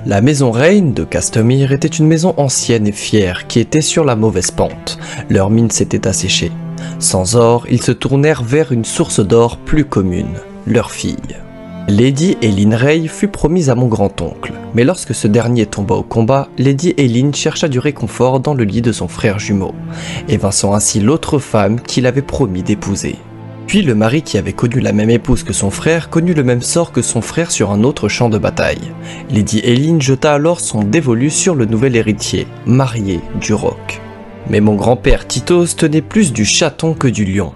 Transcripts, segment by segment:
La maison Rain de Castamere était une maison ancienne et fière qui était sur la mauvaise pente. Leur mine s'était asséchée. Sans or, ils se tournèrent vers une source d'or plus commune, leur fille. Lady Elyn Ray fut promise à mon grand-oncle, mais lorsque ce dernier tomba au combat, Lady Elyn chercha du réconfort dans le lit de son frère jumeau, évinçant ainsi l'autre femme qu'il avait promis d'épouser. Puis le mari qui avait connu la même épouse que son frère connut le même sort que son frère sur un autre champ de bataille. Lady Elyn jeta alors son dévolu sur le nouvel héritier, marié du roc. Mais mon grand-père Titos tenait plus du chaton que du lion.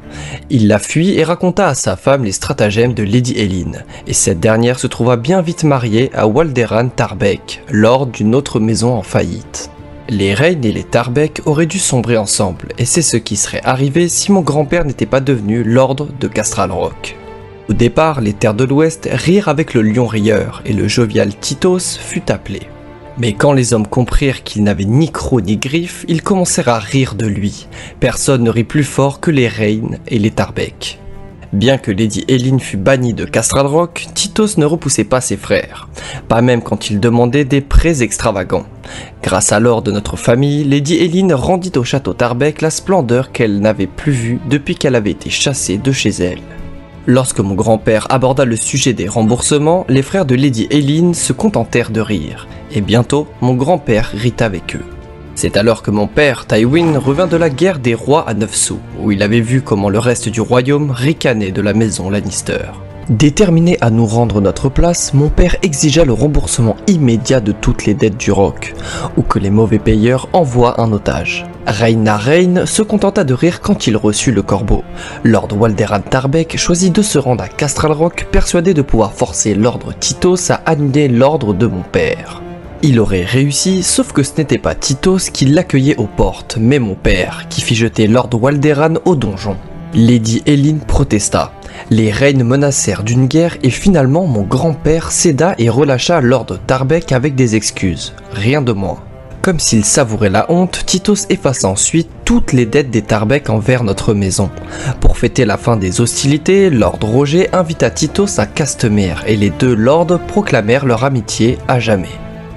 Il la fuit et raconta à sa femme les stratagèmes de Lady Elyn, et cette dernière se trouva bien vite mariée à Walderan Tarbek, lord d'une autre maison en faillite. Les Rain et les Tarbek auraient dû sombrer ensemble, et c'est ce qui serait arrivé si mon grand-père n'était pas devenu lord de Castral Rock. Au départ, les terres de l'Ouest rirent avec le lion rieur, et le jovial Titos fut appelé. Mais quand les hommes comprirent qu'il n'avait ni crocs ni griffes, ils commencèrent à rire de lui. Personne ne rit plus fort que les Rain et les Tarbek. Bien que Lady Elyn fût bannie de Castral Rock, Titos ne repoussait pas ses frères, pas même quand ils demandaient des prêts extravagants. Grâce à l'or de notre famille, Lady Elyn rendit au château Tarbek la splendeur qu'elle n'avait plus vue depuis qu'elle avait été chassée de chez elle. Lorsque mon grand-père aborda le sujet des remboursements, les frères de Lady Elyn se contentèrent de rire, et bientôt mon grand-père rit avec eux. C'est alors que mon père, Tywin, revint de la guerre des rois à 9 sous, où il avait vu comment le reste du royaume ricanait de la maison Lannister. Déterminé à nous rendre notre place, mon père exigea le remboursement immédiat de toutes les dettes du roc, ou que les mauvais payeurs envoient un otage. Rhaena Rain se contenta de rire quand il reçut le corbeau. Lord Walderan Tarbek choisit de se rendre à Castral Rock, persuadé de pouvoir forcer l'ordre Titos à annuler l'ordre de mon père. Il aurait réussi, sauf que ce n'était pas Titos qui l'accueillait aux portes, mais mon père, qui fit jeter Lord Walderan au donjon. Lady Elyn protesta. Les Rain menacèrent d'une guerre et finalement mon grand-père céda et relâcha Lord Tarbek avec des excuses, rien de moins. Comme s'il savourait la honte, Titos effaça ensuite toutes les dettes des Tarbek envers notre maison. Pour fêter la fin des hostilités, Lord Roger invita Titos à Castamere et les deux lords proclamèrent leur amitié à jamais.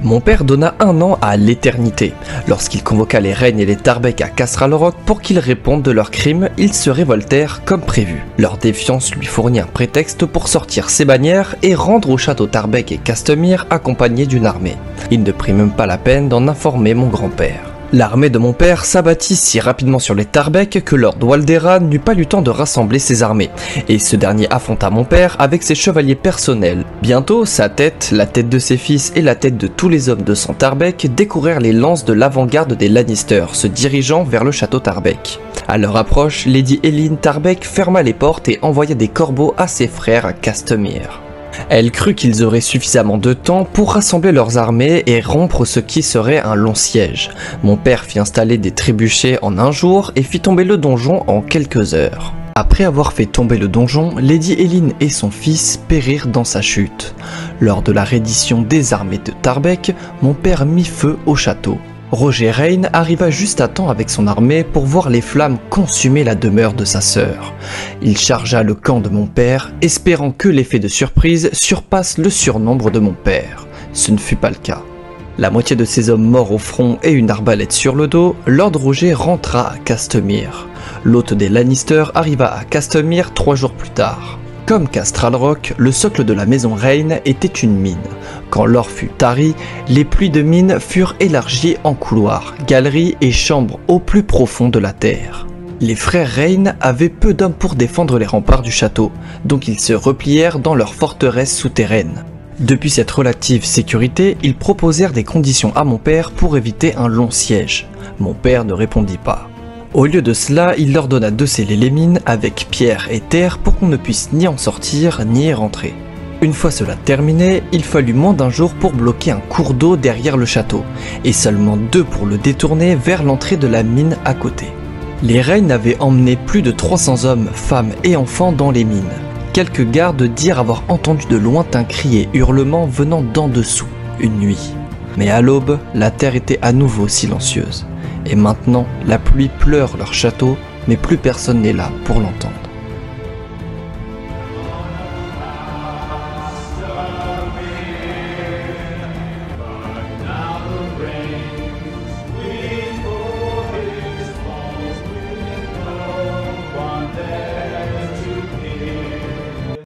Mon père donna 1 an à l'éternité. Lorsqu'il convoqua les Rain et les Tarbek à Castral Rock pour qu'ils répondent de leurs crimes, ils se révoltèrent comme prévu. Leur défiance lui fournit un prétexte pour sortir ses bannières et rendre au château Tarbek et Castamere accompagnés d'une armée. Il ne prit même pas la peine d'en informer mon grand-père. L'armée de mon père s'abattit si rapidement sur les Tarbek que Lord Walderan n'eut pas eu le temps de rassembler ses armées, et ce dernier affronta mon père avec ses chevaliers personnels. Bientôt, sa tête, la tête de ses fils et la tête de tous les hommes de son Tarbek découvrirent les lances de l'avant-garde des Lannister se dirigeant vers le château Tarbek. À leur approche, Lady Elyn Tarbek ferma les portes et envoya des corbeaux à ses frères à Castamere. Elle crut qu'ils auraient suffisamment de temps pour rassembler leurs armées et rompre ce qui serait un long siège. Mon père fit installer des trébuchets en 1 jour et fit tomber le donjon en quelques heures. Après avoir fait tomber le donjon, Lady Elyn et son fils périrent dans sa chute. Lors de la reddition des armées de Tarbek, mon père mit feu au château. Roger Rain arriva juste à temps avec son armée pour voir les flammes consumer la demeure de sa sœur. Il chargea le camp de mon père, espérant que l'effet de surprise surpasse le surnombre de mon père. Ce ne fut pas le cas. La moitié de ses hommes morts au front et une arbalète sur le dos, Lord Roger rentra à Castamere. L'hôte des Lannister arriva à Castamere 3 jours plus tard. Comme Castral Rock, le socle de la maison Rain était une mine. Quand l'or fut tari, les puits de mine furent élargis en couloirs, galeries et chambres au plus profond de la terre. Les frères Rain avaient peu d'hommes pour défendre les remparts du château, donc ils se replièrent dans leur forteresse souterraine. Depuis cette relative sécurité, ils proposèrent des conditions à mon père pour éviter un long siège. Mon père ne répondit pas. Au lieu de cela, il leur donna de sceller les mines avec pierre et terre pour qu'on ne puisse ni en sortir ni y rentrer. Une fois cela terminé, il fallut moins d'1 jour pour bloquer un cours d'eau derrière le château, et seulement 2 pour le détourner vers l'entrée de la mine à côté. Les Rain avaient emmené plus de 300 hommes, femmes et enfants dans les mines. Quelques gardes dirent avoir entendu de lointains cris et hurlements venant d'en dessous, une nuit. Mais à l'aube, la terre était à nouveau silencieuse. Et maintenant, la pluie pleure leur château, mais plus personne n'est là pour l'entendre.